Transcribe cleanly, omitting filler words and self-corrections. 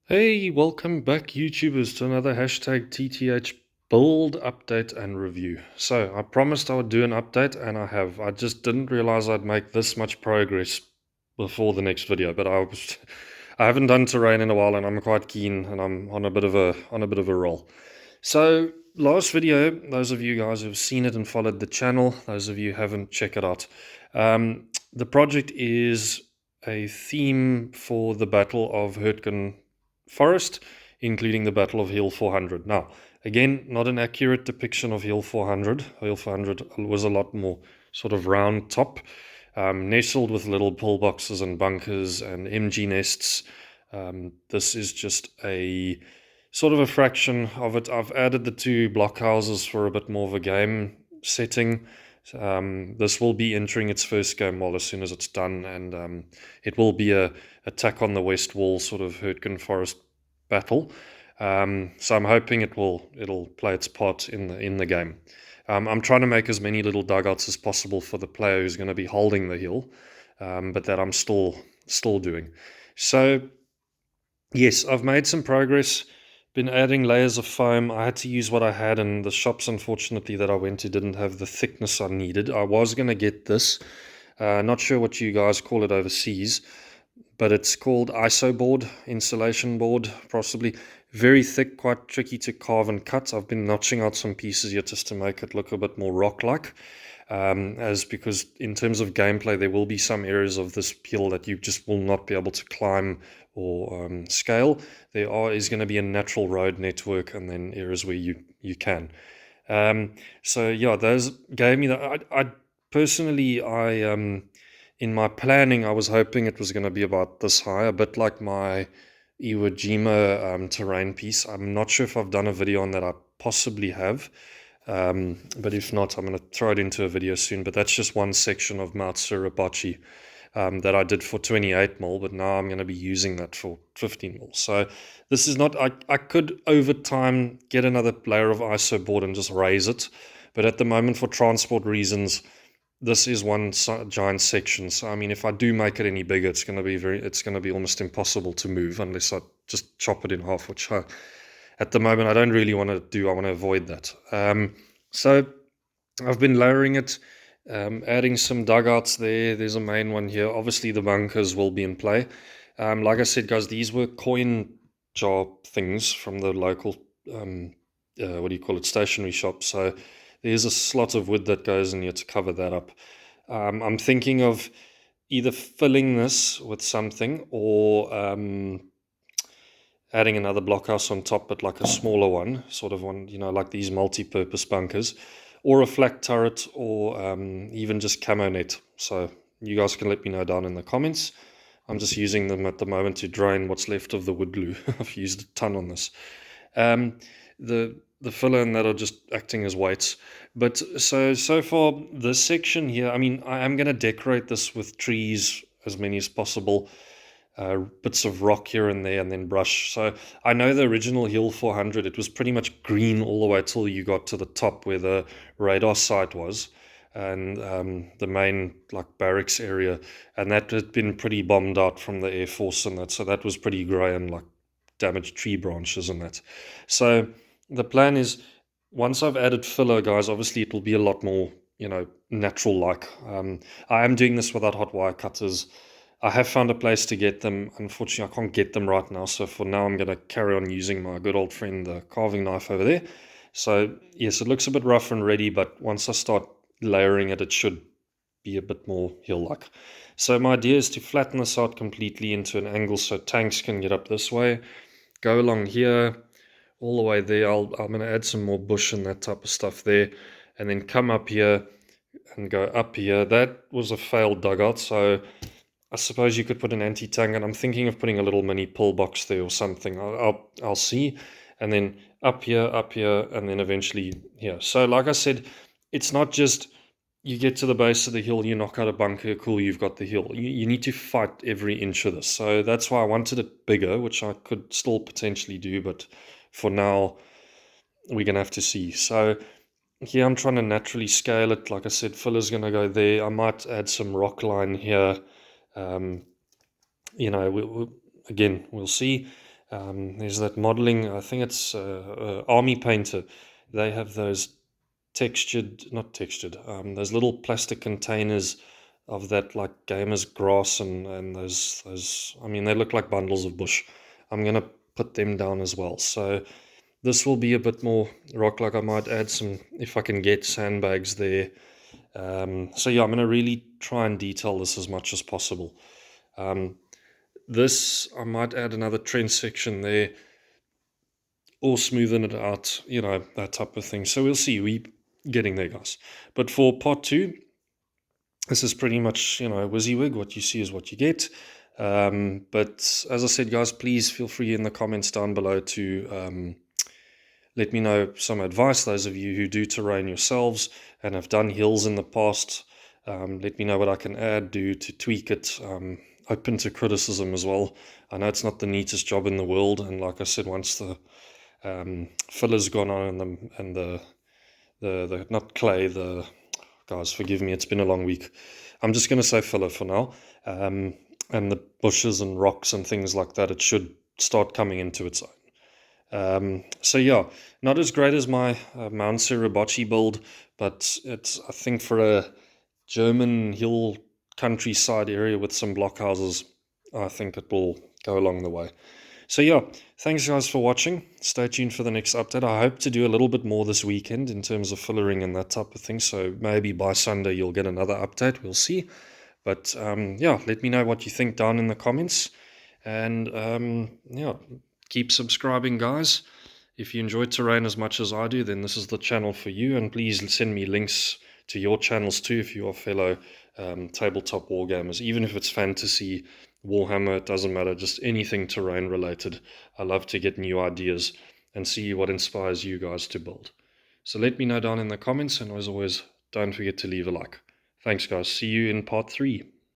Hey, welcome back, YouTubers, to another hashtag TTH build update and review. So, I promised I would do an update, and I have. I just didn't realize I'd make this much progress before the next video, but I haven't done terrain in a while, and I'm quite keen, and I'm on a bit of a roll. So, last video, those of you guys who've seen it and followed the channel, those of you who haven't, check it out. The project is a theme for the Battle of Hurtgen Forest, including the Battle of Hill 400. Now, again, not an accurate depiction of Hill 400. Hill 400 was a lot more sort of round top, nestled with little pillboxes and bunkers and MG nests. This is just a sort of a fraction of it. I've added the two blockhouses for a bit more of a game setting. This will be entering its first game wall as soon as it's done, and it will be a attack on the west wall sort of Hurtgen Forest battle. So I'm hoping it'll play its part in the game. I'm trying to make as many little dugouts as possible for the player who's going to be holding the hill, but that I'm still doing. So yes, I've made some progress. Been adding layers of foam. I had to use what I had, and the shops, unfortunately, that I went to didn't have the thickness I needed. I was going to get this. Not sure what you guys call it overseas, but it's called ISO board, insulation board, possibly. Very thick, quite tricky to carve and cut. I've been notching out some pieces here just to make it look a bit more rock-like. Because in terms of gameplay, there will be some areas of this hill that you just will not be able to climb or scale. There is going to be a natural road network, and then areas where you can. So yeah, those gave me that. I personally, in my planning, I was hoping it was going to be about this high, a bit like my Iwo Jima terrain piece. I'm not sure if I've done a video on that. I possibly have. But if not, I'm going to throw it into a video soon. But that's just one section of Mount Suribachi that I did for 28mm, but now I'm going to be using that for 15mm. So this is not, I could over time get another layer of ISO board and just raise it. But at the moment, for transport reasons, this is one giant section. So I mean, if I do make it any bigger, it's going to be almost impossible to move unless I just chop it in half, which at the moment I don't really want to do. I want to avoid that. So I've been lowering it, adding some dugouts there. There's a main one here. Obviously the bunkers will be in play. Like I said, guys, these were coin jar things from the local what do you call it, stationery shop. So there's a slot of wood that goes in here to cover that up. I'm thinking of either filling this with something or adding another blockhouse on top, but like a smaller one, sort of one, like these multi-purpose bunkers, or a flat turret, or even just camo net. So you guys can let me know down in the comments. I'm just using them at the moment to drain what's left of the wood glue. I've used a ton on this. The filler and that are just acting as weights. But so far, this section here, I mean, I am going to decorate this with trees, as many as possible, bits of rock here and there, and then brush. So I know the original Hill 400, it was pretty much green all the way till you got to the top where the radar site was, and the main like barracks area, and that had been pretty bombed out from the Air Force and that, so that was pretty grey and like damaged tree branches and that. So the plan is, once I've added filler, guys, obviously it will be a lot more, natural like. I am doing this without hot wire cutters. I have found a place to get them. Unfortunately, I can't get them right now, so for now I'm going to carry on using my good old friend, the carving knife over there. So yes, it looks a bit rough and ready, but once I start layering it, it should be a bit more hill-like. So my idea is to flatten this out completely into an angle so tanks can get up this way, go along here, all the way there. I'm going to add some more bush and that type of stuff there, and then come up here and go up here. That was a failed dugout, so I suppose you could put an anti-tank, and I'm thinking of putting a little mini pull box there or something. I'll see. And then up here, and then eventually here. So like I said, it's not just you get to the base of the hill, you knock out a bunker, cool, you've got the hill. You need to fight every inch of this. So that's why I wanted it bigger, which I could still potentially do, but for now, we're going to have to see. So here I'm trying to naturally scale it. Like I said, filler's going to go there. I might add some rock line here. Again, we'll see. There's that modeling, I think it's Army Painter. They have those not textured, those little plastic containers of that like gamer's grass and those, I mean, they look like bundles of bush. I'm going to put them down as well. So this will be a bit more rock like. I might add some, if I can get sandbags there. So yeah, I'm going to really try and detail this as much as possible. This, I might add another trench section there or smoothen it out, that type of thing. So we'll see. We getting there, guys. But for part two, this is pretty much, WYSIWYG. What you see is what you get. But as I said, guys, please feel free in the comments down below to let me know some advice. Those of you who do terrain yourselves and have done hills in the past, let me know what I can add, do to tweak it. Open to criticism as well. I know it's not the neatest job in the world, and like I said, once the filler's gone on and the not clay, the guys, forgive me, it's been a long week. I'm just going to say filler for now. And the bushes and rocks and things like that, it should start coming into its own. So yeah, not as great as my Mount Suribachi build, but it's, I think, for a German hill countryside area with some blockhouses, I think it will go along the way. So yeah, thanks guys for watching. Stay tuned for the next update. I hope to do a little bit more this weekend in terms of fillering and that type of thing. So maybe by Sunday you'll get another update. We'll see. But yeah, let me know what you think down in the comments. And yeah, keep subscribing, guys. If you enjoy terrain as much as I do, then this is the channel for you. And please send me links to your channels too if you are fellow tabletop wargamers. Even if it's fantasy, Warhammer, it doesn't matter. Just anything terrain related. I love to get new ideas and see what inspires you guys to build. So let me know down in the comments. And as always, don't forget to leave a like. Thanks, guys. See you in part 3.